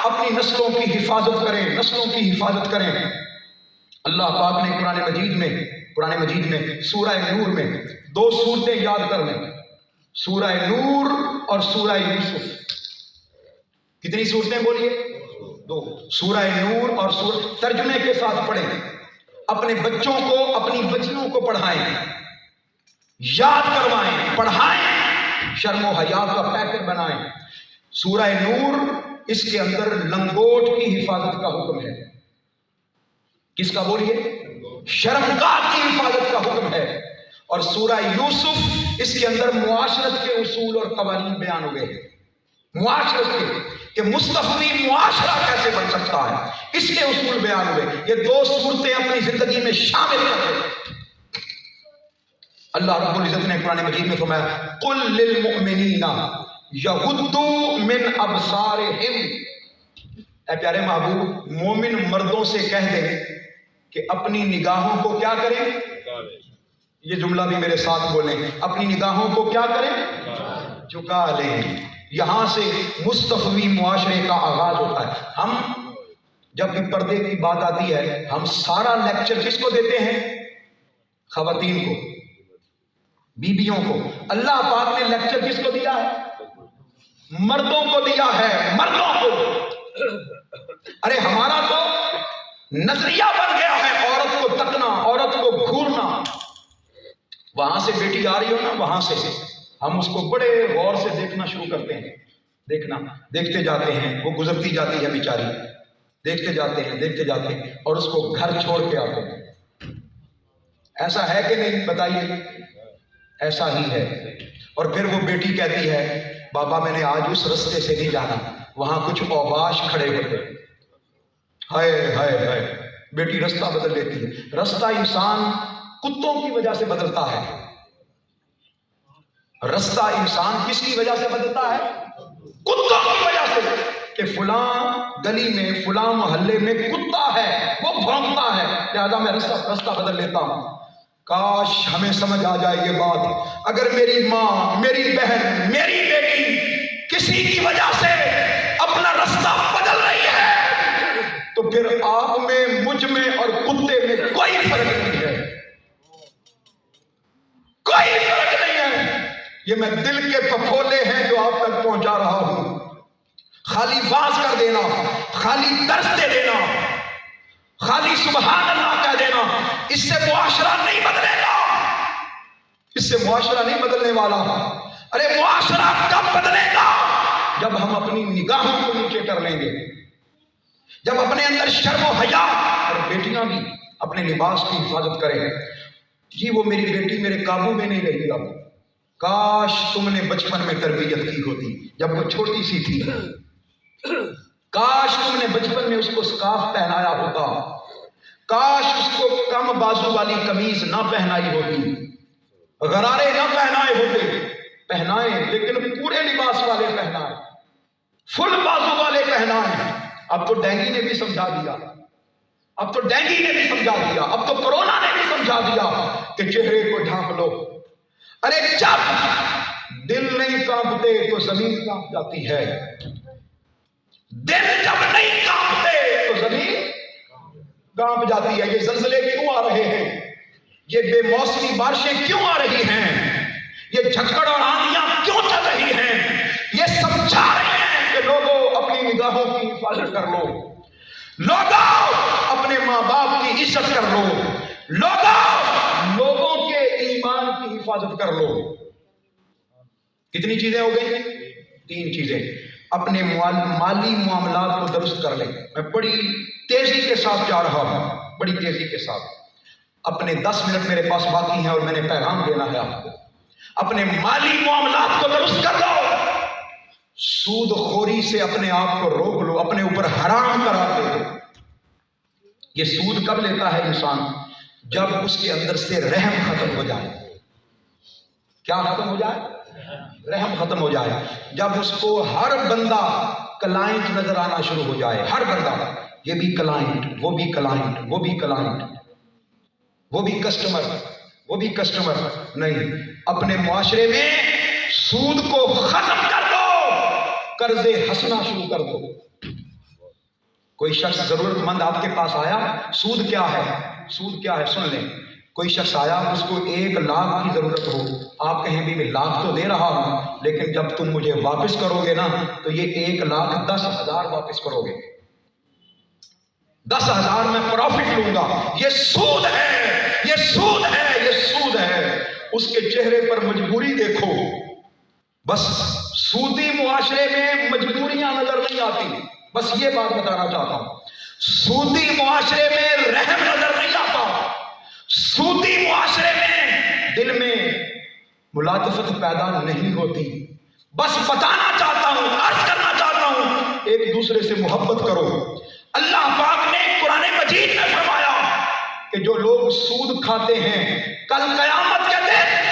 اپنی نسلوں کی حفاظت کریں، نسلوں کی حفاظت کریں۔ اللہ پاک نے قرآن مجید میں سورہ نور میں 2 سورتیں یاد کر لیں، سورہ نور اور سورہ یوسف۔ کتنی سورتیں بولیے؟ 2۔ سورہ نور اور ترجمے کے ساتھ پڑھیں، اپنے بچوں کو، اپنی بچیوں کو پڑھائیں، یاد کروائیں، پڑھائیں، شرم و حیا کا پیکر بنائیں۔ سورہ نور، اس کے اندر لنگوٹ کی حفاظت کا حکم ہے۔ کس کا بولیے؟ شرمگاہ کی حفاظت کا حکم ہے۔ اور سورہ یوسف، اس کے اندر معاشرت کے اصول اور قوانین بیان ہوئے ہیں، معاشرت کے، کہ مستقبی معاشرہ کیسے بن سکتا ہے، اس کے اصول بیان ہوئے۔ یہ 2 صورتیں اپنی زندگی میں شامل کریں۔ اللہ رب العزت نے قرآن مجید میں فرمایا قل للمؤمنین یغضوا من ابصارہم، اے پیارے محبوب مومن مردوں سے کہہ دیں کہ اپنی نگاہوں کو کیا کریں، یہ جملہ بھی میرے ساتھ بولیں، اپنی نگاہوں کو کیا کریں، جھکا لیں۔ یہاں سے مستفوی معاشرے کا آغاز ہوتا ہے۔ ہم جب بھی پردے کی بات آتی ہے ہم سارا لیکچر کس کو دیتے ہیں؟ خواتین کو، بیویوں کو۔ اللہ پاک نے لیکچر کس کو دیا ہے؟ مردوں کو دیا ہے، مردوں کو۔ ارے ہمارا تو نظریہ بن گیا ہے عورت کو تکنا، عورت کو گھورنا۔ وہاں سے بیٹی آ رہی ہو نا، وہاں سے ہم اس کو بڑے غور سے دیکھنا شروع کرتے ہیں، دیکھتے جاتے ہیں، وہ گزرتی جاتی ہے بیچاری، دیکھتے جاتے ہیں اور اس کو گھر چھوڑ کے آتے ہیں۔ ایسا ہے کہ نہیں بتائیے؟ ایسا ہی ہے۔ اور پھر وہ بیٹی کہتی ہے بابا میں نے آج اس رستے سے نہیں جانا، وہاں کچھ اوباش کھڑے ہوتے۔ ہائے ہائے ہائے، بیٹی رستہ بدل لیتی ہے۔ رستہ انسان کتوں کی وجہ سے بدلتا ہے۔ رستہ انسان کس کی وجہ سے بدلتا ہے؟ کتوں کی وجہ سے، کہ فلاں گلی میں فلاں محلے میں کتا ہے، وہ بھونکتا ہے، لہذا میں رستہ بدل لیتا ہوں۔ کاش ہمیں سمجھ آ جائے یہ بات۔ اگر میری ماں، میری بہن، میری بیٹی کسی کی وجہ سے اپنا رستہ بدل رہی ہے تو پھر آپ میں، مجھ میں اور کتے میں کوئی فرق نہیں ہے، کوئی فرق نہیں ہے۔ یہ میں دل کے پھپھولے ہیں جو آپ تک پہنچا رہا ہوں۔ خالی واز کر دینا، خالی درس دے دینا، خالی سبحان اللہ کہہ دینا، اس سے معاشرہ نہیں بدلے گا، اس سے معاشرہ نہیں بدلنے والا۔ ارے معاشرہ کب بدلے گا؟ جب ہم اپنی نگاہوں کو نیچے کر لیں گے، جب اپنے اندر شرم و حیا، اور بیٹیاں بھی اپنے لباس کی حفاظت کریں۔ جی وہ میری بیٹی میرے قابو میں نہیں رہی، اب کاش تم نے بچپن میں تربیت کی ہوتی جب وہ چھوٹی سی تھی، کاش تم نے بچپن میں اس کو سکارف پہنایا ہوتا، کاش اس کو کم بازو والی قمیض نہ پہنائی ہوتی، غرارے نہ پہنائے ہوتے۔ پہنائے لیکن پورے لباس والے پہنائے، فل بازو والے پہنائے۔ اب تو ڈینگی نے بھی سمجھا دیا، اب تو ڈینگی نے بھی سمجھا دیا، اب تو کورونا نے بھی سمجھا دیا کہ چہرے کو ڈھانپ لو۔ ارے جب دل نہیں کانپتے تو زمین کانپ جاتی ہے، دل جب نہیں کانپتے تو زمین کانپ جاتی ہے۔ یہ زلزلے کیوں آ رہے ہیں؟ یہ بے موسمی بارشیں کیوں آ رہی ہیں؟ یہ جھکڑ اور آندیاں کیوں چل رہی ہیں؟ یہ سمجھا رہے ہیں کہ لوگوں اپنی نگاہوں کی حفاظت کر لو، لوگوں اپنے ماں باپ کی عزت کر لو، لوگوں کے ایمان کی حفاظت کر لو۔ کتنی چیزیں ہو گئی؟ 3 چیزیں۔ اپنے مالی معاملات کو درست کر لیں۔ میں بڑی تیزی کے ساتھ جا رہا ہوں، بڑی تیزی کے ساتھ۔ اپنے 10 منٹ میرے پاس باقی ہیں اور میں نے پیغام دینا ہے آپ کو۔ اپنے مالی معاملات کو درست کر لو، سود خوری سے اپنے آپ کو روک لو، اپنے اوپر حرام کرا دو۔ یہ سود کب لیتا ہے انسان؟ جب اس کے اندر سے رحم ختم ہو جائے۔ کیا ختم ہو جائے؟ رحم ختم ہو جائے۔ جب اس کو ہر بندہ کلائنٹ نظر آنا شروع ہو جائے، ہر بندہ، یہ بھی کلائنٹ، وہ بھی کلائنٹ، وہ بھی کلائنٹ، وہ بھی کسٹمر، وہ بھی کسٹمر۔ نہیں، اپنے معاشرے میں سود کو ختم کر دو، قرضے ہنسنا شروع کر دو۔ کوئی شخص ضرورت مند آپ کے پاس آیا، سود کیا ہے؟ سود کیا ہے سن لیں۔ کوئی شخص آیا، اس کو 1 لاکھ کی ضرورت ہو، آپ کہیں بھی میں لاکھ تو دے رہا ہوں لیکن جب تم مجھے واپس کرو گے نا تو یہ 1,10,000 واپس کرو گے، 10,000 میں پروفٹ لوں گا۔ یہ سود ہے، یہ سود ہے، یہ سود ہے۔ اس کے چہرے پر مجبوری دیکھو۔ بس سودی معاشرے میں مجبوریاں نظر نہیں آتی، بس یہ بات بتانا چاہتا ہوں۔ سودی معاشرے میں رحم نظر نہیں آتا، سودی معاشرے میں دل میں ملاطفت پیدا نہیں ہوتی۔ بس بتانا چاہتا ہوں، عرض کرنا چاہتا ہوں، ایک دوسرے سے محبت کرو۔ اللہ پاک نے قرآن مجید میں فرمایا کہ جو لوگ سود کھاتے ہیں کل قیامت کے دن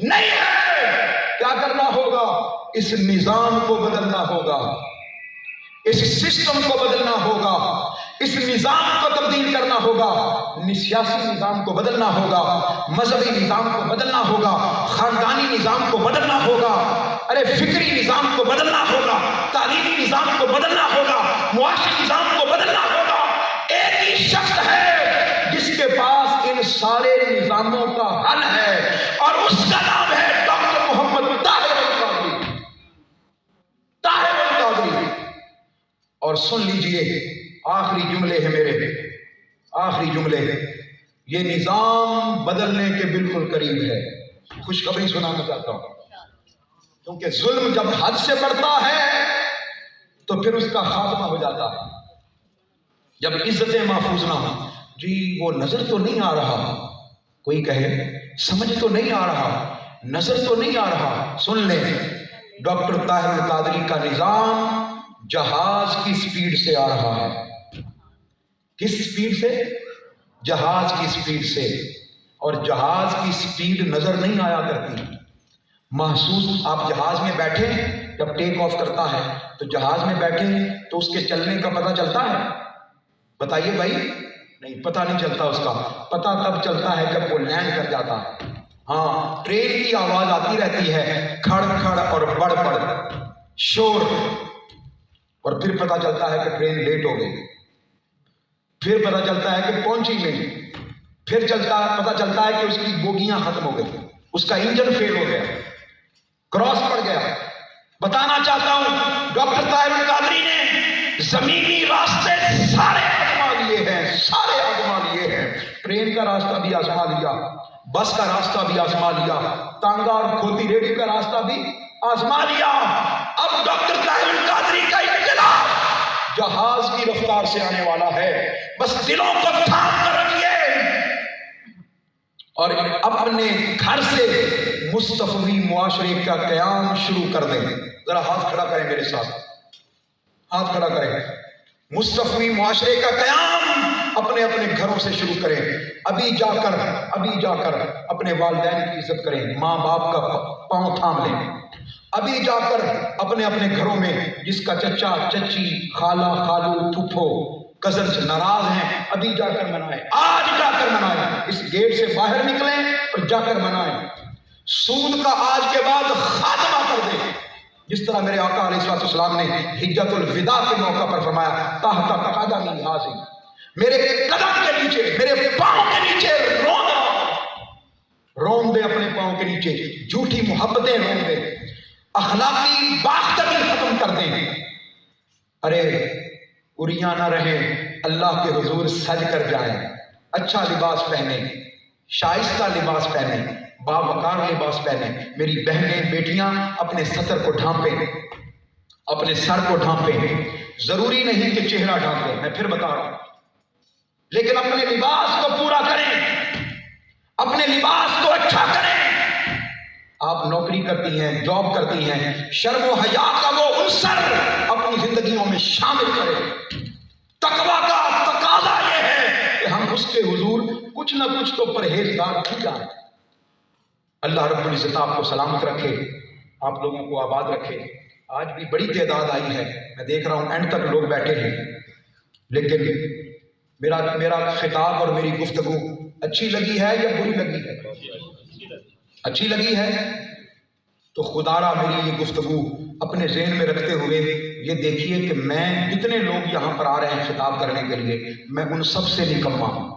نہیں ہے. کیا کرنا ہوگا؟ اس نظام کو بدلنا ہوگا، اس سسٹم کو بدلنا ہوگا، اس نظام کو تبدیل کرنا ہوگا. سیاسی نظام کو بدلنا ہوگا، مذہبی نظام کو بدلنا ہوگا، خاندانی نظام کو بدلنا ہوگا، ارے فکری نظام کو بدلنا ہوگا، تعلیمی نظام کو بدلنا ہوگا، معاشی نظام کو بدلنا ہوگا. ایک ہی شخص ہے جس کے پاس ان سارے نظاموں کا حل ہے، اور اس کا نام ہے ڈاکٹر محمد طاہر القادری. طاہر القادری. اور سن لیجئے، آخری جملے ہیں میرے، آخری جملے. یہ نظام بدلنے کے بالکل قریب ہے. خوشخبری سنانا چاہتا ہوں، کیونکہ ظلم جب حد سے بڑھتا ہے تو پھر اس کا خاتمہ ہو جاتا ہے. جب عزتیں محفوظ نہ ہوں. جی وہ نظر تو نہیں آ رہا، کوئی کہے سمجھ تو نہیں آ رہا، نظر تو نہیں آ رہا. سن لیں، ڈاکٹر طاہر القادری کا نظام جہاز کی سپیڈ سے آ رہا ہے. کس سپیڈ سے؟ جہاز کی سپیڈ سے. اور جہاز کی سپیڈ نظر نہیں آیا کرتی، محسوس. آپ جہاز میں بیٹھے، جب ٹیک آف کرتا ہے تو جہاز میں بیٹھے تو اس کے چلنے کا پتہ چلتا ہے؟ بتائیے بھائی. نہیں، پتہ نہیں چلتا. اس کا پتہ تب چلتا ہے جب وہ لینڈ کر جاتا ہے. ہاں، ٹرین کی آواز آتی رہتی ہے، کھڑ کھڑ اور بڑ بڑ شور، اور پھر پتہ چلتا ہے کہ ٹرین لیٹ ہو گئی. پھر پتہ چلتا ہے کہ پہنچی نہیں. پھر پتہ چلتا ہے کہ اس کی بوگیاں ختم ہو گئی، اس کا انجن فیل ہو گیا، کراس پڑ گیا. بتانا چاہتا ہوں، ڈاکٹر طاہر القادری نے زمینی راستے سارے آزما لیے ہیں، سارے آزما لیے ہیں. ٹرین کا راستہ بھی آزما لیا، بس کا راستہ بھی آزما لیا، تانگا اور کھوتی ریڈی کا راستہ بھی آزما لیا. اب ڈاکٹر طاہر القادری کا انقلاب جہاز کی رفتار سے آنے والا ہے. بس دلوں کو تھام کر رکھیے اور اپنے گھر سے مصطفی معاشرے کا قیام شروع کر دیں. ذرا ہاتھ کھڑا کریں میرے ساتھ، ہاتھ کھڑا کریں. مصطفی معاشرے کا قیام اپنے اپنے گھروں سے شروع کریں. ابھی جا کر اپنے والدین کی عزت کریں، ماں باپ کا پاؤں تھام لیں. ابھی جا کر اپنے اپنے گھروں میں جس کا چچا چچی خالہ خالو پھپھو کزنز ناراض ہیں، ابھی جا کر منائیں، آج جا کر منائیں. اس گیٹ سے باہر نکلیں اور جا کر منائیں. سود کا آج کے بعد خاتمہ کر دیں، جس طرح میرے آقا علیہ السلام نے حجۃ الوداع کے موقع پر فرمایا، تحت قدمی ھذی، میرے قدم کے نیچے، میرے پاؤں کے نیچے رون دے، اپنے پاؤں کے نیچے جھوٹی محبتیں رون دے، اخلاقی باختری ختم کر دیں. ارے اریاں نہ رہیں، اللہ کے حضور سج کر جائیں، اچھا لباس پہنیں، شائستہ لباس پہنیں، باوقار لباس پہنیں. میری بہنیں بیٹیاں اپنے سطر کو ڈھانپیں، اپنے سر کو ڈھانپیں. ضروری نہیں کہ چہرہ ڈھانپیں، میں پھر بتا رہا ہوں، لیکن اپنے لباس کو پورا کریں، اپنے لباس کو اچھا کریں. آپ نوکری کرتی ہیں، جاب کرتی ہیں، شرم و حیا کا وہ عنصر اپنی زندگیوں میں شامل کریں. تقویٰ کا تقاضا یہ ہے کہ ہم اس کے حضور کچھ نہ کچھ تو پرہیزگار بن جائیں. اللہ رب العزت آپ کو سلامت رکھے، آپ لوگوں کو آباد رکھے. آج بھی بڑی تعداد آئی ہے، میں دیکھ رہا ہوں اینڈ تک لوگ بیٹھے ہیں، لیکن میرا خطاب اور میری گفتگو اچھی لگی ہے یا بری لگی ہے؟ اچھی لگی ہے تو خدا را میری یہ گفتگو اپنے ذہن میں رکھتے ہوئے یہ دیکھیے کہ میں جتنے لوگ یہاں پر آ رہے ہیں خطاب کرنے کے لیے، میں ان سب سے نکما ہوں،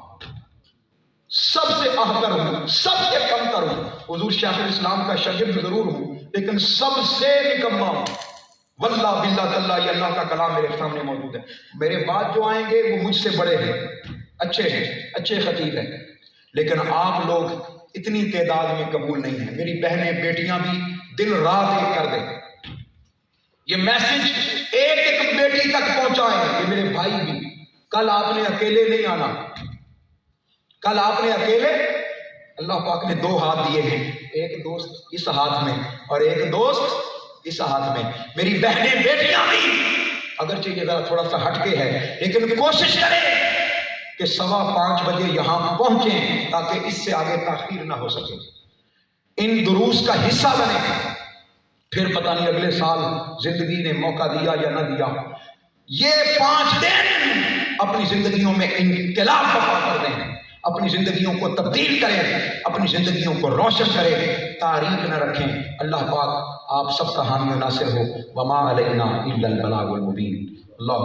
سب سے احقر ہوں، سب سے کمتر ہوں. حضور شیخ الاسلام کا شاگرد ضرور ہوں، لیکن سب سے نکما ہوں. واللہ باللہ تاللہ یہ اللہ کا کلام میرے سامنے موجود ہے. میرے بعد جو آئیں گے وہ مجھ سے بڑے ہیں، اچھے ہیں، اچھے خطیب ہیں، لیکن آپ لوگ اتنی تعداد میں قبول نہیں ہیں. میری بہنیں بیٹیاں بھی دن رات ایک کر دیں، یہ میسج ایک ایک بیٹی تک پہنچائیں. یہ میرے بھائی بھی، کل آپ نے اکیلے نہیں آنا، کل آپ نے اکیلے، اللہ پاک نے 2 ہاتھ دیے ہیں، ایک دوست اس ہاتھ میں اور ایک دوست اس ہاتھ میں. میری بہنیں بیٹیاں بھی، اگرچہ یہ ذرا تھوڑا سا ہٹ کے ہے، لیکن کوشش کریں کہ 5:15 بجے یہاں پہنچیں تاکہ اس سے آگے تاخیر نہ ہو سکے. ان دروس کا حصہ بنے، پھر پتہ نہیں اگلے سال زندگی نے موقع دیا یا نہ دیا، یہ 5 دن اپنی زندگیوں میں انقلاب برپا کر دیں، اپنی زندگیوں کو تبدیل کریں، اپنی زندگیوں کو روشن کریں، تاریخ نہ رکھیں۔ اللہ پاک آپ سب کا حامی و ناصر ہو۔ وما علینا الا البلاغ المبین۔ اللہ